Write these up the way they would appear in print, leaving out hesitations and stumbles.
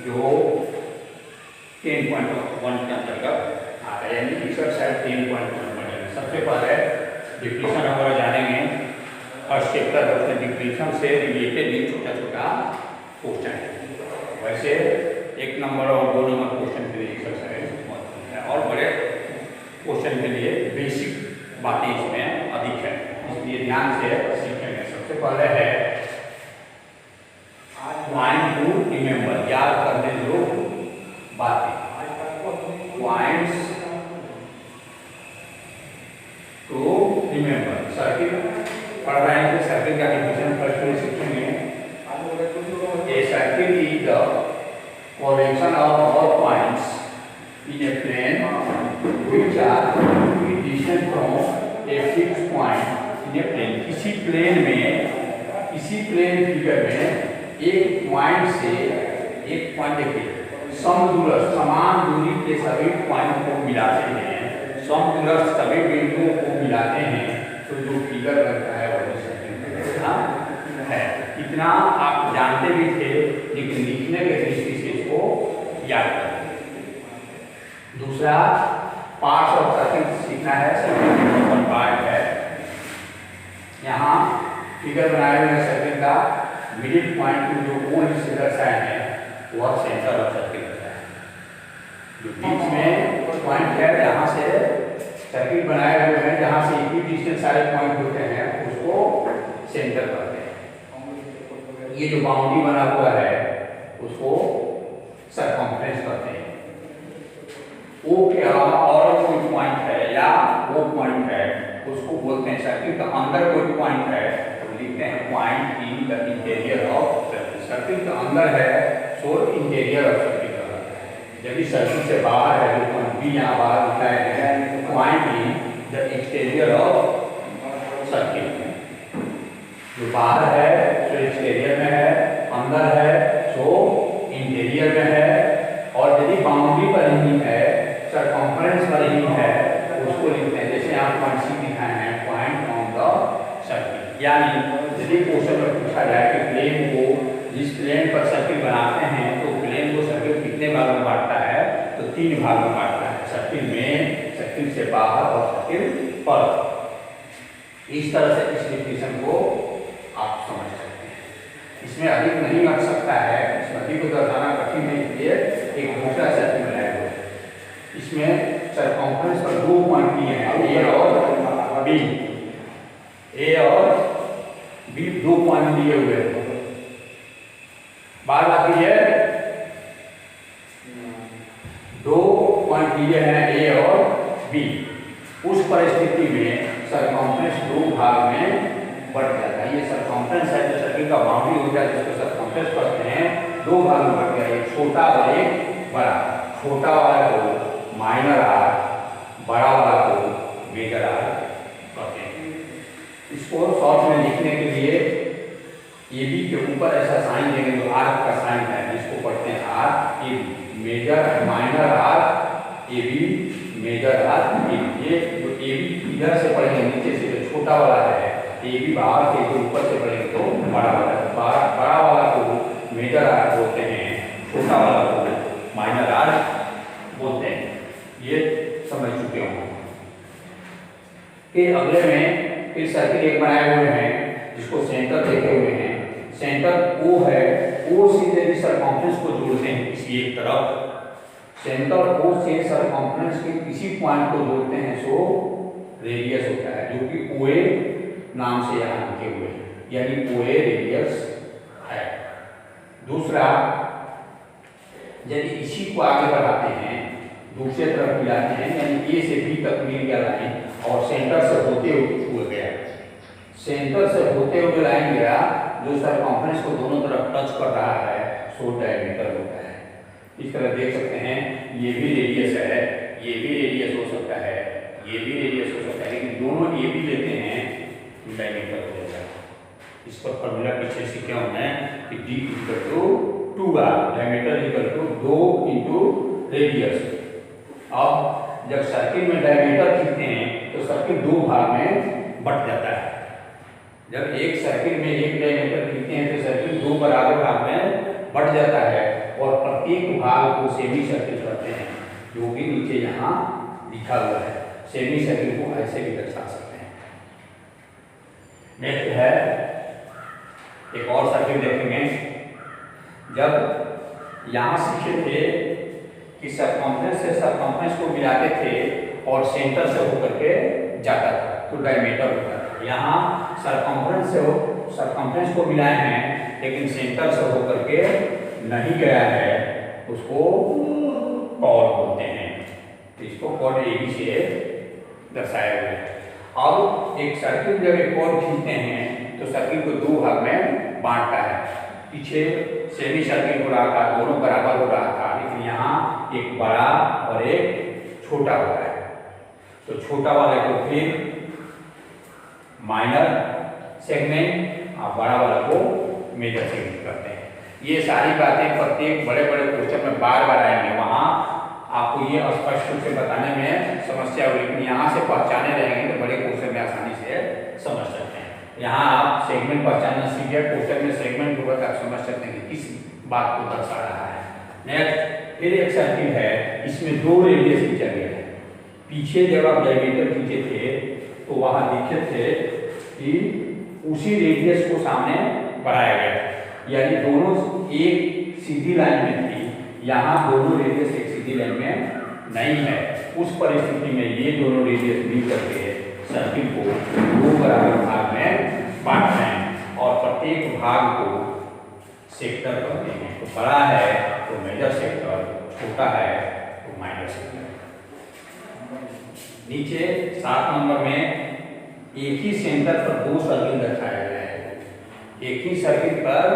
जो 10.1 के अंतर्गत आता है, यानी एक्सरसाइज 10.1 पढ़ेंगे। सबसे पहले डिफिनेशन वगैरह जानेंगे। फर्स्ट चैप्टर उसमें डिफिनेशन से रिलेटेड भी छोटा छोटा क्वेश्चन है। वैसे 1 नंबर और 2 नंबर क्वेश्चन के लिए एक्सरसाइज महत्वपूर्ण है और बड़े क्वेश्चन के लिए बेसिक बातें इसमें अधिक है, इसलिए ध्यान से सीखेंगे। सबसे पहले है पॉइंट टू रिमेंबर, याद करने जो बातें, पॉइंट्स टू रिमेंबर। सर्किल पढ़ रहे हैं, सर्किल का डिफिनेशन फर्स्ट में सीखेंगे। ए circle is the collection of all points in a plane which are distant from a fixed point in a plane। किसी प्लेन में, किसी प्लेन फिगर में एक पॉइंट से एक पॉइंट, देखिए समदूरस्थ समान दूरी के सभी पॉइंट को मिलाते हैं, समदूरस्थ सभी बिंदुओं को मिलाते हैं, तो जो फिगर बनता है वही सर्किल है। इतना आप जानते भी थे, लेकिन लिखने के दृष्टि से इसको याद करें। दूसरा पार्ट्स ऑफ सर्किल सीखना है। सर्किल का पार्ट है, यहाँ फिगर बनाए हुए सर्किल का मिडिल पॉइंट को जो कोण से दर्शाया है वह सेंटर ऑफ सर्किल होता है। जो बीच में पॉइंट है जहाँ से सर्किल बनाए हुए हैं, जहाँ से इक्विडिस्टेंट सारे पॉइंट होते हैं, उसको सेंटर करते हैं। ये जो बाउंड्री बना हुआ है उसको सरकमफ्रेंस कहते हैं। ओ के अलावा और कोई पॉइंट है या वो पॉइंट है उसको बोलते हैं, सर्किल का अंदर कोई पॉइंट है तो लिखते हैं point in the interior of circle. Circle का अंदर है सो इंटीरियर ऑफ सर्किल कहलाता है। यदि सर्किल से बाहर है, जो पॉइंट बी यहाँ बाहर लिखा है, point in the exterior of circle. जो बाहर है सो एक्सटीरियर में है, अंदर है सो इंटीरियर में है, और यदि बाउंड्री पर ही है, सरकमफ्रेंस पर ही है, उसको लिखते हैं, जैसे यहाँ पॉइंट सी दिखाए हैं, पॉइंट ऑन द सर्किल। यानी यदि क्वेश्चन में पूछा जाए कि प्लेन को, जिस प्लेन पर सर्किल बनाते हैं, तो प्लेन को सर्किल कितने भाग में बांटता है, तो 3 भाग में बांटता है, सर्किल में, सर्किल से बाहर और सर्किल पर। इस तरह से इस डिफिनेशन को आप समझ सकते हैं। इसमें अधिक नहीं लग सकता है, इसमें अधिक को दर्शाना कठिन है, इसलिए एक दूसरा सर्किल बनाया हुआ है। इसमें सरकमफ्रेंस पर 2 पॉइंट दिए हैं, ए और बी। ए और बी 2 पॉइंट दिए हुए हैं। बात आती है 2 पॉइंट दिए हैं ए और बी। उस परिस्थिति में सरकमफ्रेंस 2 भाग में बढ़ जाता है। ये सरकमफ्रेंस है, जो सर्किल का बाउंड्री हो जाता है, जिसको सरकमफ्रेंस कहते हैं, 2 भाग में बढ़ गया, एक छोटा और एक बड़ा। छोटा वाला को माइनर आर, बड़ा वाला को मेजर आर कहते हैं। इसको शॉर्ट में लिखने के लिए ए बी के ऊपर ऐसा साइन देंगे, जो आर का साइन है, इसको पढ़ते हैं arc A B, major minor arc A B, major arc A B. ये जो ए बी इधर से पढ़ेंगे नीचे से, जो छोटा वाला है, ए बी बाहर से जो ऊपर से पढ़ेंगे तो बड़ा वाला। बड़ा वाला को मेजर आर बोलते हैं, छोटा वाला को माइनर आर बोलते हैं। ये समझ चुके होंगे। फिर अगले में फिर सर्किल एक बनाए हुए हैं, जिसको सेंटर देखे हुए हैं। सेंटर ओ है, ओ से यदि सरकमफ्रेंस को जोड़ते हैं किसी एक तरफ, सेंटर ओ से सरकमफ्रेंस के किसी पॉइंट को जोड़ते हैं, सो रेडियस होता है, जो कि ओए नाम से यहाँ लिखे हुए हैं, यानी ओए रेडियस है। दूसरा, यदि इसी को आगे बढ़ाते हैं, दूसरे तरफ मिलाते हैं, यानी ए से बी तक मिल गया लाइन, और सेंटर से होते हुए गया, सेंटर से होते हुए लाइन गया, जो सरकमफ्रेंस को दोनों तरफ टच कर रहा है, सो डायमीटर होता है। इस तरह देख सकते हैं, ये भी रेडियस है, ये भी रेडियस हो सकता है, ये भी रेडियस हो सकता है, लेकिन दोनों ए बी लेते हैं, डायमीटर हो जाता है। इस पर फॉर्मूला पीछे सीखे हमने कि d equal to 2r, diameter equal to 2 into radius. अब जब सर्किल में डायमीटर खींचते हैं तो सर्किल 2 भाग में बट जाता है। जब एक सर्किल में एक डायमीटर खींचते हैं तो सर्किल 2 बराबर भाग में बट जाता है, और प्रत्येक भाग को सेमी सर्किल कहते हैं, जो कि नीचे यहाँ लिखा हुआ है। सेमी सर्किल को ऐसे भी दर्शा सकते हैं। नेक्स्ट है एक और सर्किल देखेंगे। जब यहाँ सीखे थे कि सरकमफ्रेंस से सरकमफ्रेंस को मिलाते थे और सेंटर से होकर के जाता था तो डायमीटर होता था। यहाँ सरकमफ्रेंस को मिलाए हैं लेकिन सेंटर से होकर के नहीं गया है, उसको कॉर्ड बोलते हैं। इसको कॉर्ड AB से दर्शाया गया है। अब एक सर्किल जब एक कॉर्ड खींचते हैं तो सर्किल को दो भाग में बांटता है। पीछे सेमी सर्किल हो रहा था, दोनों बराबर हो रहा था, लेकिन यहाँ एक बड़ा और एक छोटा होता है। तो छोटा वाले को फिर माइनर सेगमेंट और बड़ा वाला को मेजर सेगमेंट करते हैं। ये सारी बातें प्रत्येक बड़े बड़े क्वेश्चन में बार बार आएंगे, वहाँ आपको ये स्पष्ट रूप से बताने में समस्या होगी, लेकिन यहाँ से पहचाने रहेंगे तो बड़े क्वेश्चन में आसानी से समझ सकते हैं। यहाँ आप सेगमेंट पहचानना सीख गए, क्वेश्चन में सेगमेंट होगा तो आप समझ सकते हैं कि किस बात को दर्शा रहा है। नेक्स्ट फिर एक सर्किल है, इसमें दो रेडियस खींचा गया है। पीछे जब आप डायमीटर खींचे थे तो वहाँ देखे थे कि उसी रेडियस को सामने बढ़ाया गया है, यानी दोनों एक सीधी लाइन में थी, यहाँ दोनों रेडियस एक सीधी लाइन में नहीं है। उस परिस्थिति में ये दोनों रेडियस मिल करके सर्किल को दो बराबर भाग में बांट रहे हैं और प्रत्येक भाग को सेक्टर कहते हैं। तो बड़ा है तो मेजर सेक्टर, छोटा है तो माइनर सेक्टर। नीचे 7 नंबर में एक ही सेंटर पर दो सर्किल दर्शाया गया है। एक ही सर्किल पर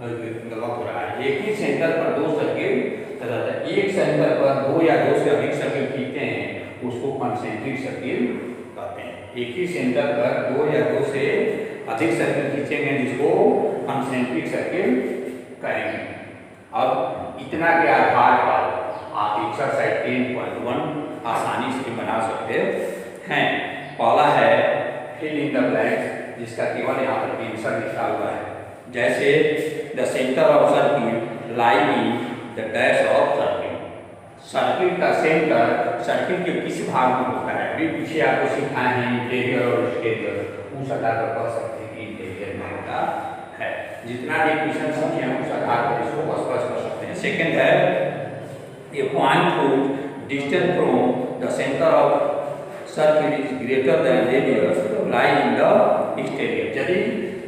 गलत हो रहा है, एक ही सेंटर पर दो सर्किल तथा एक सेंटर पर दो या दो से अधिक सर्किल खींचते हैं, उसको कंसेंट्रिक सर्किल कहते हैं। एक ही सेंटर पर दो या दो से अधिक सर्किल खींचेंगे जिसको कंसेंट्रिक सर्किल कहेंगे। अब इतना के आधार पर आप एक्सरसाइज 10.1 आसानी से बना सकते हैं। पहला है फिल इन द ब्लैंक्स, जिसका केवल यहाँ पर आंसर लिखा हुआ है। जैसे the centre of circle lie in the dash of circle. Circle का सेंटर सर्किल के किस भाग में होता है, अभी पीछे आपको सिखाए हैं इंटीरियर और एक्सटीरियर, उस आधार पर कह सकते हैं कि इंटीरियर में होता है। जितना डिफिनेशन सीखे हैं उस आधार पर इसको स्पष्ट कर सकते हैं। सेकंड है ए point whose distance from the center of circle is greater than radius lie in the exterior। यदि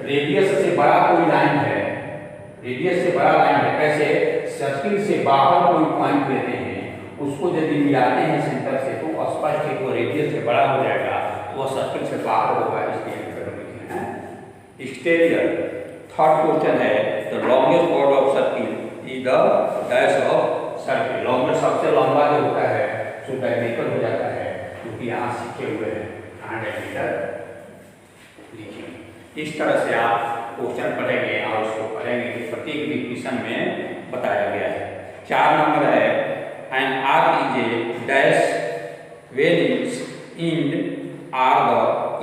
रेडियस से बड़ा कोई लाइन है, रेडियस से बड़ा लाइन है, कैसे सर्किल से बाहर कोई पॉइंट लेते हैं, उसको यदि मिलाते हैं सेंटर से तो स्पष्ट है वो रेडियस से बड़ा हो जाएगा, वो सर्किल से बाहर होगा। इसलिए एक्सटीरियर। थर्ड क्वेश्चन है the longest chord of circle is the dash of circle. Longest सबसे लंबा जो होता है सो डायमीटर हो जाता है, क्योंकि यहाँ सीखे हुए हैं यहाँ डायमीटर लिखेंगे। इस तरह से आप क्वेश्चन पढ़ेंगे और उसको पढ़ेंगे कि प्रत्येक डिफिनेशन में बताया गया है। 4 नंबर है an arc is a dash when its end are the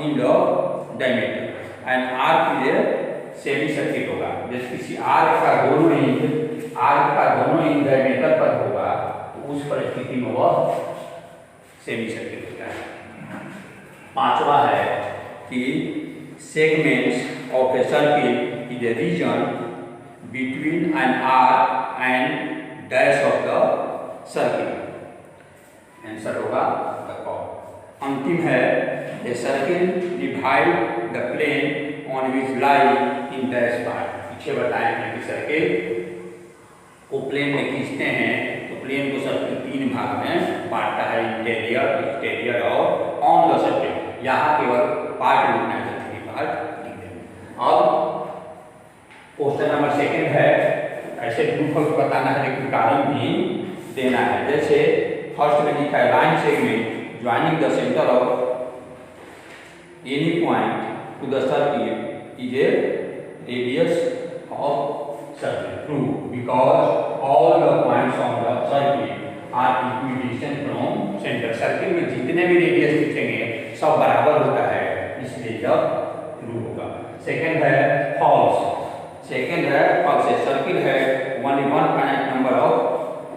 end of diameter. An arc is a semi circle होगा। जैसे किसी आर्क का दोनों एंड डायमीटर पर होगा तो उस परिस्थिति में वह सेमी सर्किल होता है। 5वां है कि segments of a circle is a region between an arc and dash of the circle। Answer होगा the chord। अंतिम है a circle divide the plane on which lie in dash part। पीछे बताए हैं कि सर्किल को प्लेन में खींचते हैं तो प्लेन को सर्किल 3 भाग में बांटता है, इंटीरियर, एक्सटीरियर और ऑन द सर्किल। यहाँ केवल पार्ट लिखना है, अब क्वेश्चन नंबर 2 है, ऐसे ट्रू फॉल्स बताना है लेकिन कारण भी देना है। जैसे फर्स्ट में लिखा है line segment joining the centre of any point to the circle is a radius of circle. True because all the points on the circle are equidistant from centre. Circle में जितने भी रेडियस लिखेंगे सब बराबर होता है, इसलिए जब ट्रू होगा। सेकंड है फॉल्स। सेकंड है फॉल्स। सर्किल है only one finite number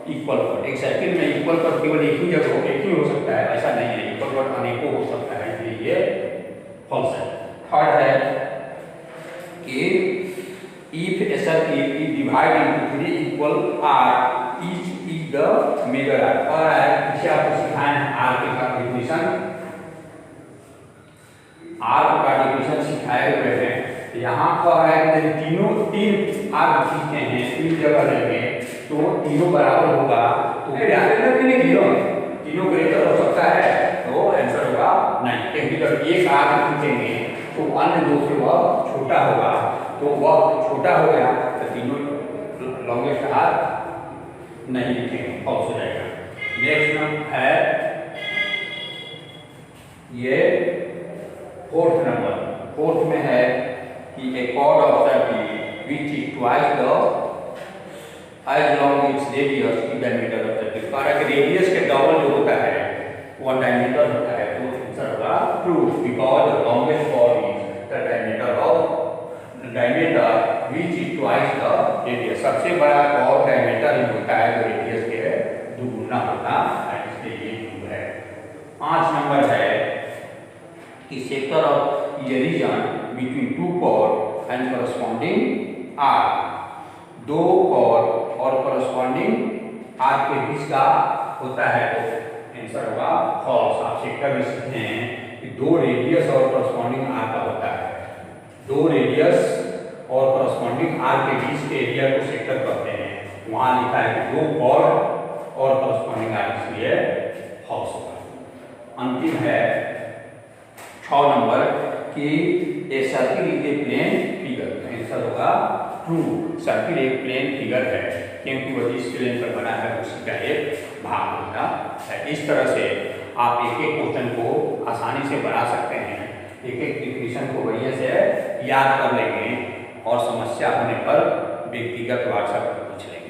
equal cut. एक सर्किल में इक्वल कट केवल एक ही जगह एक ही हो सकता है, ऐसा नहीं है, इक्वल कट अनेकों हो सकता है, इसलिए ये फॉल्स है। थर्ड है कि if a circle is divide into 3 equal arc each is the major arc. और इसे आपको सिखाए हैं आर का डेफिनेशन, आर का डेफिनेशन सिखाए हुए हैं। यहाँ पर है कि तीन आर खींचते हैं, तीन जगह लेंगे तो तीनों बराबर होगा, तो क्या तीनों ग्रेटर हो सकता है, तो आंसर होगा नहीं। क्योंकि जब एक आर खींचेंगे तो अन्य दो से वह छोटा होगा, तो वह छोटा हो गया तो तीनों लॉन्गेस्ट आर नहीं लिखेंगे, फॉल्स हो जाएगा। नेक्स्ट नंबर है ये फोर्थ में है कि a chord of circle which is twice the as long its radius is diameter of circle। और अगर रेडियस के डबल जो होता है वो डायमीटर होता है, तो आंसर होगा true, because the longest chord is the diameter which is twice the radius। सबसे बड़ा chord डायमीटर ही होता है जो रेडियस के दुगुना होता है, इसलिए ये ट्रू है। 5 नंबर है कि सेक्टर ऑफ ये region between two chord and corresponding arc. दो कॉर्ड और करस्पॉन्डिंग आर के बीच का होता है, तो आंसर होगा फॉल्स। आप सेक्टर में सीखते हैं कि दो रेडियस और करस्पॉन्डिंग आर का होता है, दो रेडियस और करस्पॉन्डिंग आर के बीच के एरिया को सेक्टर कहते हैं। वहां लिखा है कि दो कॉर्ड और करस्पॉन्डिंग आर, इसलिए फॉल्स होगा। अंतिम है 6 नंबर कि a circle is a plane figure. Answer होगा ट्रू, सर्किल एक प्लेन फिगर है, क्योंकि वह जिस प्लेन पर बना है उसी का एक भाग होता है। इस तरह से आप एक एक क्वेश्चन को आसानी से बना सकते हैं, एक एक डिफिनेशन को बढ़िया से याद कर लेंगे और समस्या होने पर व्यक्तिगत व्हाट्सएप पर पूछ लेंगे।